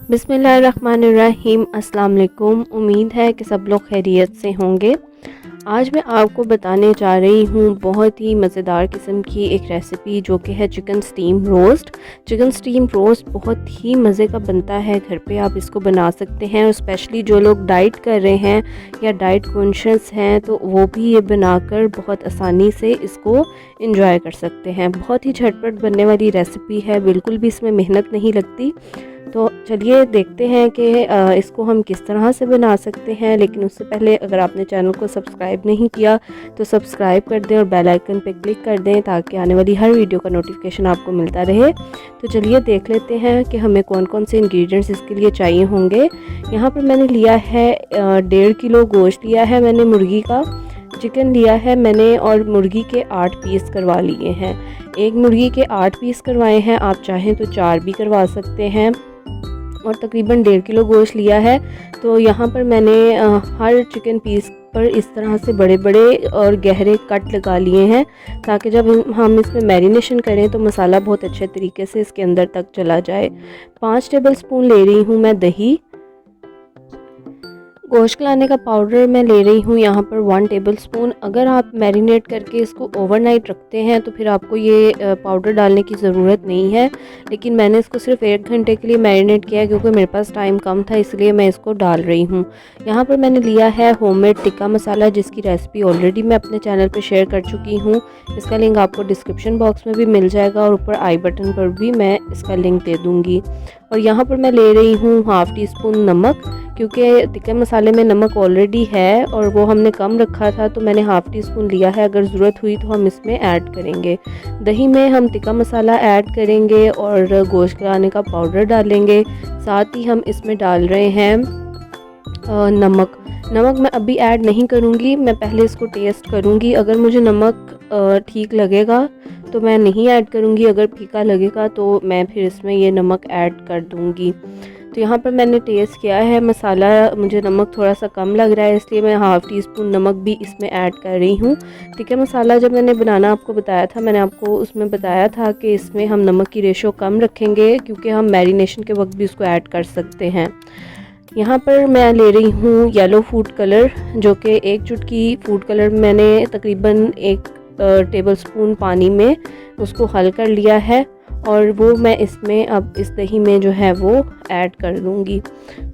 बिस्मिल्लाहिर्रहमानिर्रहीम। अस्सलाम वालेकुम। उम्मीद है कि सब लोग खैरियत से होंगे। आज मैं आपको बताने जा रही हूँ बहुत ही मज़ेदार किस्म की एक रेसिपी जो कि है chicken steam roast. Chicken steam roast बहुत ही मज़े का बनता है, घर पे आप इसको बना सकते हैं। और स्पेशली जो लोग डाइट कर रहे हैं या डाइट कॉन्शियस हैं तो वो भी ये बनाकर बहुत आसानी से इसको इंजॉय कर सकते हैं। बहुत ही झटपट बनने वाली रेसिपी है, बिल्कुल भी इसमें मेहनत नहीं लगती। तो चलिए देखते हैं कि इसको हम किस तरह से बना सकते हैं। लेकिन उससे पहले अगर आपने चैनल को सब्सक्राइब नहीं किया तो सब्सक्राइब कर दें और बेल आइकन पे क्लिक कर दें ताकि आने वाली हर वीडियो का नोटिफिकेशन आपको मिलता रहे। तो चलिए देख लेते हैं कि हमें कौन कौन से इंग्रेडिएंट्स इसके लिए चाहिए होंगे। यहाँ पर मैंने लिया है 1.5 किलो गोश्त लिया है मैंने मुर्गी का। चिकन लिया है मैंने और मुर्गी के 8 पीस करवा लिए हैं। एक मुर्गी के 8 पीस करवाए हैं, आप चाहें तो 4 भी करवा सकते हैं। और तकरीबन 1.5 किलो गोश्त लिया है। तो यहाँ पर मैंने हर चिकन पीस पर इस तरह से बड़े बड़े और गहरे कट लगा लिए हैं ताकि जब हम इसमें मैरिनेशन करें तो मसाला बहुत अच्छे तरीके से इसके अंदर तक चला जाए। 5 टेबलस्पून ले रही हूँ मैं दही। गोश्त खिलाने का पाउडर मैं ले रही हूँ यहाँ पर 1 टेबलस्पून। अगर आप मैरिनेट करके इसको ओवरनाइट रखते हैं तो फिर आपको ये पाउडर डालने की ज़रूरत नहीं है, लेकिन मैंने इसको सिर्फ 1 घंटे के लिए मैरिनेट किया क्योंकि मेरे पास टाइम कम था, इसलिए मैं इसको डाल रही हूँ। यहाँ पर मैंने लिया है होममेड टिक्का मसाला जिसकी रेसिपी ऑलरेडी मैं अपने चैनल पर शेयर कर चुकी हूँ। इसका लिंक आपको डिस्क्रिप्शन बॉक्स में भी मिल जाएगा और ऊपर आई बटन पर भी मैं इसका लिंक दे दूँगी। और यहाँ पर मैं ले रही हूँ ½ टी स्पून नमक, क्योंकि टिक्का मसाले में नमक ऑलरेडी है और वो हमने कम रखा था तो मैंने ½ टी स्पून लिया है। अगर ज़रूरत हुई तो हम इसमें ऐड करेंगे। दही में हम टिक्का मसाला ऐड करेंगे और गोश्त खिलाने का पाउडर डालेंगे। साथ ही हम इसमें डाल रहे हैं नमक मैं अभी ऐड नहीं करूँगी, मैं पहले इसको टेस्ट करूँगी। अगर मुझे नमक ठीक लगेगा तो मैं नहीं ऐड करूँगी, अगर फीका लगेगा तो मैं फिर इसमें ये नमक ऐड कर दूँगी। तो यहाँ पर मैंने टेस्ट किया है, मसाला मुझे नमक थोड़ा सा कम लग रहा है इसलिए मैं ½ टी स्पून नमक भी इसमें ऐड कर रही हूँ। टिक्का मसाला जब मैंने बनाना आपको बताया था, मैंने आपको उसमें बताया था कि इसमें हम नमक की रेशो कम रखेंगे क्योंकि हम मैरिनेशन के वक्त भी उसको ऐड कर सकते हैं। यहाँ पर मैं ले रही हूँ येलो फूड कलर, जो कि 1 चुटकी फूड कलर मैंने तकरीबन 1 टेबलस्पून पानी में उसको हल कर लिया है और वो मैं इसमें अब इस दही में जो है वो ऐड कर दूँगी।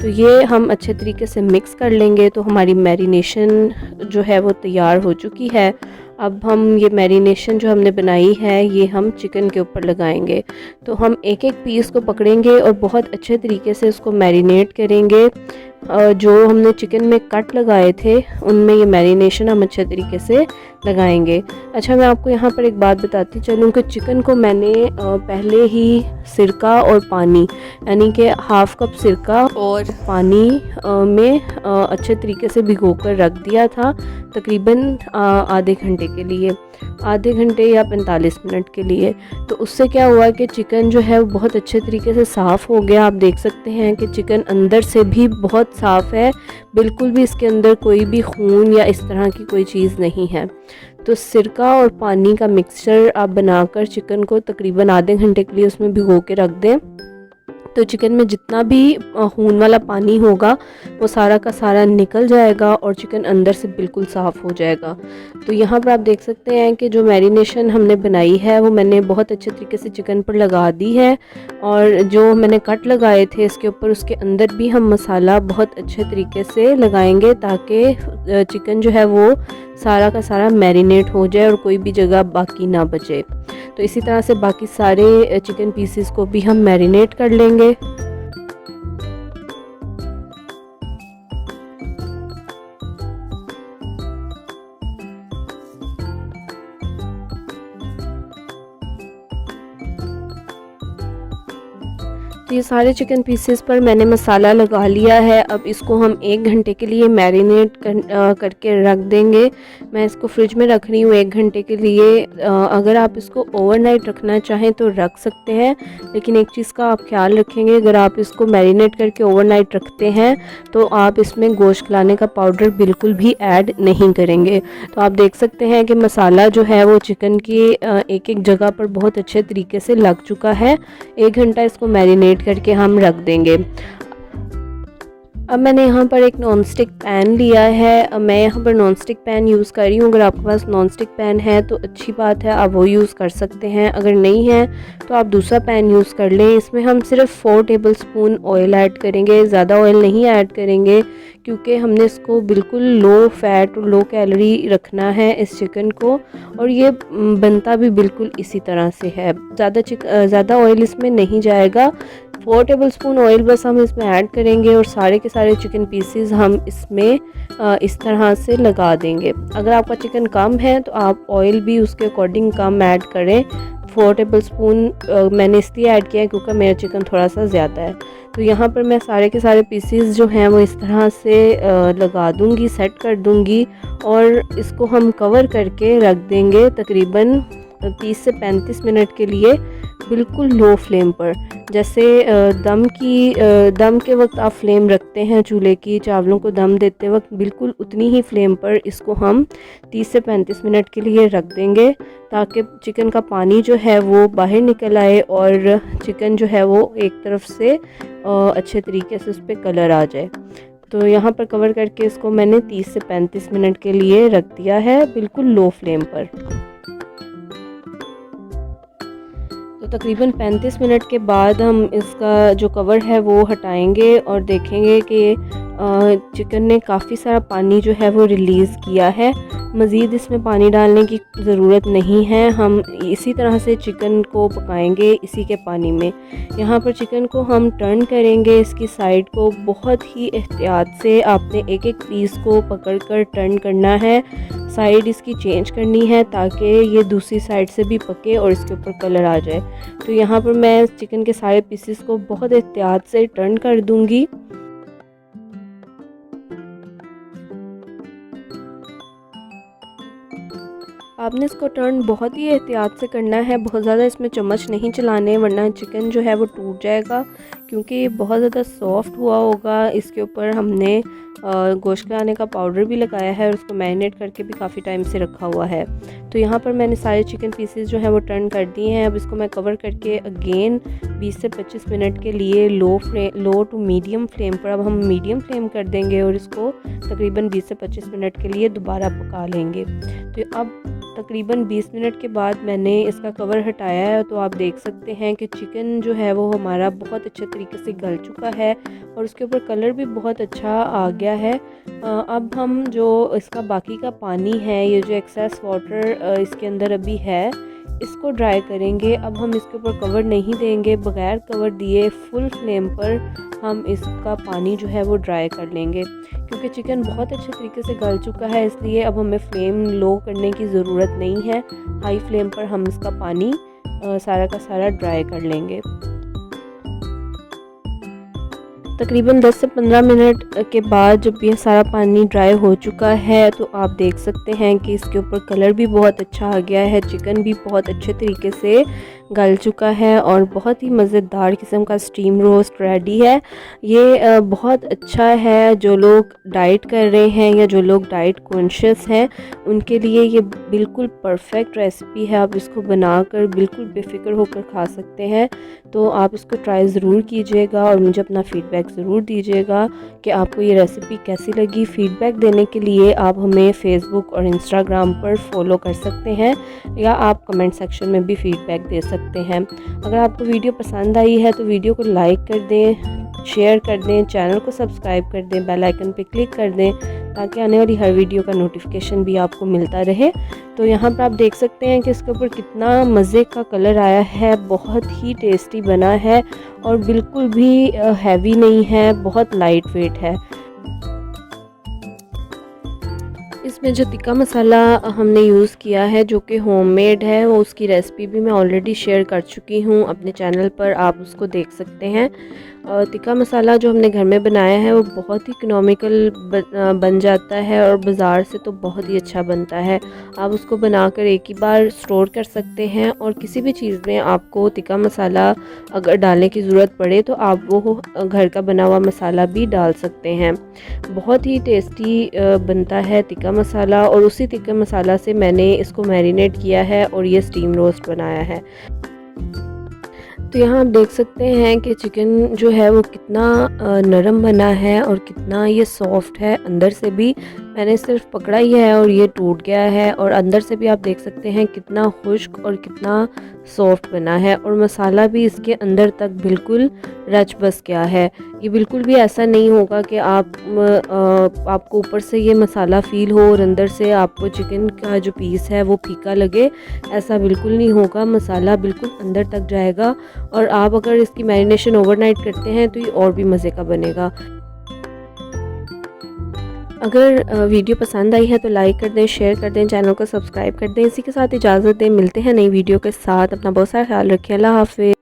तो ये हम अच्छे तरीके से मिक्स कर लेंगे। तो हमारी मैरिनेशन जो है वो तैयार हो चुकी है। अब हम ये मैरिनेशन जो हमने बनाई है ये हम चिकन के ऊपर लगाएंगे। तो हम एक एक पीस को पकड़ेंगे और बहुत अच्छे तरीके से इसको मैरिनेट करेंगे। जो हमने चिकन में कट लगाए थे उनमें ये मैरिनेशन हम अच्छे तरीके से लगाएंगे। अच्छा, मैं आपको यहाँ पर एक बात बताती चलूँ कि चिकन को मैंने पहले ही सिरका और पानी यानी कि ½ कप सिरका और पानी में अच्छे तरीके से भिगोकर रख दिया था तकरीबन आधे घंटे के लिए, आधे घंटे या 45 मिनट के लिए। तो उससे क्या हुआ कि चिकन जो है वो बहुत अच्छे तरीके से साफ़ हो गया। आप देख सकते हैं कि चिकन अंदर से भी बहुत साफ़ है, बिल्कुल भी इसके अंदर कोई भी खून या इस तरह की कोई चीज़ नहीं है। तो सिरका और पानी का मिक्सचर आप बनाकर चिकन को तकरीबन आधे घंटे के लिए उसमें भिगो के रख दें। तो चिकन में जितना भी खून वाला पानी होगा वो सारा का सारा निकल जाएगा और चिकन अंदर से बिल्कुल साफ़ हो जाएगा। तो यहाँ पर आप देख सकते हैं कि जो मैरिनेशन हमने बनाई है वो मैंने बहुत अच्छे तरीके से चिकन पर लगा दी है और जो मैंने कट लगाए थे इसके ऊपर उसके अंदर भी हम मसाला बहुत अच्छे तरीके से लगाएंगे ताकि चिकन जो है वो सारा का सारा मैरिनेट हो जाए और कोई भी जगह बाकी ना बचे। तो इसी तरह से बाकी सारे चिकन पीसेस को भी हम मैरिनेट कर लेंगे। तो ये सारे चिकन पीसेस पर मैंने मसाला लगा लिया है। अब इसको हम 1 घंटे के लिए मैरिनेट करके रख देंगे। मैं इसको फ्रिज में रख रही हूँ 1 घंटे के लिए। अगर आप इसको ओवरनाइट रखना चाहें तो रख सकते हैं, लेकिन एक चीज़ का आप ख्याल रखेंगे, अगर आप इसको मैरिनेट करके ओवरनाइट रखते हैं तो आप इसमें गोश्त खिलाने का पाउडर बिल्कुल भी ऐड नहीं करेंगे। तो आप देख सकते हैं कि मसाला जो है वो चिकन की एक एक जगह पर बहुत अच्छे तरीके से लग चुका है। 1 घंटा इसको मैरिनेट करके हम रख देंगे। अब मैंने यहाँ पर एक नॉन स्टिक पैन लिया है। अब मैं यहाँ पर नॉन स्टिक पैन यूज़ कर रही हूँ। अगर आपके पास नॉन स्टिक पैन है तो अच्छी बात है, आप वो यूज़ कर सकते हैं। अगर नहीं है तो आप दूसरा पैन यूज़ कर लें। इसमें हम सिर्फ 4 टेबलस्पून ऑयल ऐड करेंगे, ज़्यादा ऑयल नहीं ऐड करेंगे, क्योंकि हमने इसको बिल्कुल लो फैट और लो कैलोरी रखना है इस चिकन को। और ये बनता भी बिल्कुल इसी तरह से है। ज़्यादा ऑयल इसमें नहीं जाएगा। 4 टेबलस्पून ऑयल बस हम इसमें ऐड करेंगे और सारे के सारे चिकन पीसेस हम इसमें इस तरह से लगा देंगे। अगर आपका चिकन कम है तो आप ऑयल भी उसके अकॉर्डिंग कम ऐड करें। 4 टेबलस्पून मैंने इसलिए ऐड किया है क्योंकि मेरा चिकन थोड़ा सा ज़्यादा है। तो यहाँ पर मैं सारे के सारे पीसेस जो हैं वो इस तरह से लगा दूँगी, सेट कर दूँगी और इसको हम कवर करके रख देंगे तकरीबन 30 से 35 मिनट के लिए बिल्कुल लो फ्लेम पर। जैसे दम के वक्त आप फ्लेम रखते हैं चूल्हे की, चावलों को दम देते वक्त बिल्कुल उतनी ही फ्लेम पर इसको हम 30 से 35 मिनट के लिए रख देंगे, ताकि चिकन का पानी जो है वो बाहर निकल आए और चिकन जो है वो एक तरफ से अच्छे तरीके से उस पर कलर आ जाए। तो यहाँ पर कवर करके इसको मैंने 30 से 35 मिनट के लिए रख दिया है बिल्कुल लो फ्लेम पर। तो तकरीबन 35 मिनट के बाद हम इसका जो कवर है वो हटाएंगे और देखेंगे कि चिकन ने काफ़ी सारा पानी जो है वो रिलीज़ किया है। मज़ीद इसमें पानी डालने की ज़रूरत नहीं है, हम इसी तरह से चिकन को पकाएंगे इसी के पानी में। यहाँ पर चिकन को हम टर्न करेंगे, इसकी साइड को बहुत ही एहतियात से आपने एक एक पीस को पकड़कर टर्न करना है। साइड इसकी चेंज करनी है ताकि ये दूसरी साइड से भी पके और इसके ऊपर कलर आ जाए। तो यहाँ पर मैं चिकन के सारे पीसेस को बहुत एहतियात से टर्न कर दूँगी। आपने इसको टर्न बहुत ही एहतियात से करना है, बहुत ज़्यादा इसमें चम्मच नहीं चलाने, वरना चिकन जो है वो टूट जाएगा, क्योंकि बहुत ज़्यादा सॉफ्ट हुआ होगा। इसके ऊपर हमने गोश्त खिलाने का पाउडर भी लगाया है और उसको मैरिनेट करके भी काफ़ी टाइम से रखा हुआ है। तो यहाँ पर मैंने सारे चिकन पीसेस जो हैं वो टर्न कर दिए हैं। अब इसको मैं कवर करके अगेन 20 से 25 मिनट के लिए लो टू मीडियम फ्लेम पर, अब हम मीडियम फ्लेम कर देंगे और इसको तकरीबन 20 से 25 मिनट के लिए दोबारा पका लेंगे। तो अब तकरीबन 20 मिनट के बाद मैंने इसका कवर हटाया है, तो आप देख सकते हैं कि चिकन जो है वो हमारा बहुत अच्छे तरीके से गल चुका है और उसके ऊपर कलर भी बहुत अच्छा आ गया है। अब हम जो इसका बाकी का पानी है, ये जो एक्सेस वाटर इसके अंदर अभी है, इसको ड्राई करेंगे। अब हम इसके ऊपर कवर नहीं देंगे, बगैर कवर दिए फुल फ्लेम पर हम इसका पानी जो है वो ड्राई कर लेंगे, क्योंकि चिकन बहुत अच्छे तरीके से गल चुका है। इसलिए अब हमें फ्लेम लो करने की ज़रूरत नहीं है, हाई फ्लेम पर हम इसका पानी सारा का सारा ड्राई कर लेंगे। तकरीबन 10 से 15 मिनट के बाद जब ये सारा पानी ड्राई हो चुका है, तो आप देख सकते हैं कि इसके ऊपर कलर भी बहुत अच्छा आ गया है, चिकन भी बहुत अच्छे तरीके से गल चुका है और बहुत ही मज़ेदार किस्म का स्टीम रोस्ट रेडी है। ये बहुत अच्छा है, जो लोग डाइट कर रहे हैं या जो लोग डाइट कॉन्शियस हैं उनके लिए ये बिल्कुल परफेक्ट रेसिपी है। आप इसको बनाकर बिल्कुल बेफिक्र होकर खा सकते हैं। तो आप इसको ट्राई ज़रूर कीजिएगा और मुझे अपना फ़ीडबैक ज़रूर दीजिएगा कि आपको ये रेसिपी कैसी लगी। फ़ीडबैक देने के लिए आप हमें फ़ेसबुक और इंस्टाग्राम पर फॉलो कर सकते हैं या आप कमेंट सेक्शन में भी फ़ीडबैक दे सकते हैं। अगर आपको वीडियो पसंद आई है तो वीडियो को लाइक कर दें, शेयर कर दें, चैनल को सब्सक्राइब कर दें, बेल आइकन पे क्लिक कर दें ताकि आने वाली हर वीडियो का नोटिफिकेशन भी आपको मिलता रहे। तो यहाँ पर आप देख सकते हैं कि इसके ऊपर कितना मज़े का कलर आया है, बहुत ही टेस्टी बना है और बिल्कुल भी हैवी नहीं है, बहुत लाइट वेट है। इसमें जो तिक्का मसाला हमने यूज़ किया है जो कि होममेड है, वो उसकी रेसिपी भी मैं ऑलरेडी शेयर कर चुकी हूँ अपने चैनल पर, आप उसको देख सकते हैं। तिक्का मसाला जो हमने घर में बनाया है वो बहुत ही इकोनॉमिकल बन जाता है और बाज़ार से तो बहुत ही अच्छा बनता है। आप उसको बनाकर एक ही बार स्टोर कर सकते हैं और किसी भी चीज़ में आपको तिक्का मसाला अगर डालने की ज़रूरत पड़े तो आप वो घर का बना हुआ मसाला भी डाल सकते हैं। बहुत ही टेस्टी बनता है तिक्का मसाला और उसी तिक्का मसाला से मैंने इसको मैरिनेट किया है और ये स्टीम रोस्ट बनाया है। तो यहाँ आप देख सकते हैं कि चिकन जो है वो कितना नरम बना है और कितना ये सॉफ्ट है। अंदर से भी मैंने सिर्फ पकड़ा ही है और ये टूट गया है, और अंदर से भी आप देख सकते हैं कितना खुश्क और कितना सॉफ्ट बना है, और मसाला भी इसके अंदर तक बिल्कुल रच बस गया है। ये बिल्कुल भी ऐसा नहीं होगा कि आपको ऊपर से ये मसाला फ़ील हो और अंदर से आपको चिकन का जो पीस है वो फीका लगे, ऐसा बिल्कुल नहीं होगा। मसाला बिल्कुल अंदर तक जाएगा, और आप अगर इसकी मैरिनेशन ओवरनाइट करते हैं तो ये और भी मज़े का बनेगा। अगर वीडियो पसंद आई है तो लाइक कर दें, शेयर कर दें, चैनल को सब्सक्राइब कर दें। इसी के साथ इजाज़त दें, मिलते हैं नई वीडियो के साथ। अपना बहुत सारा ख्याल रखें। अल्लाह हाफ़िज़।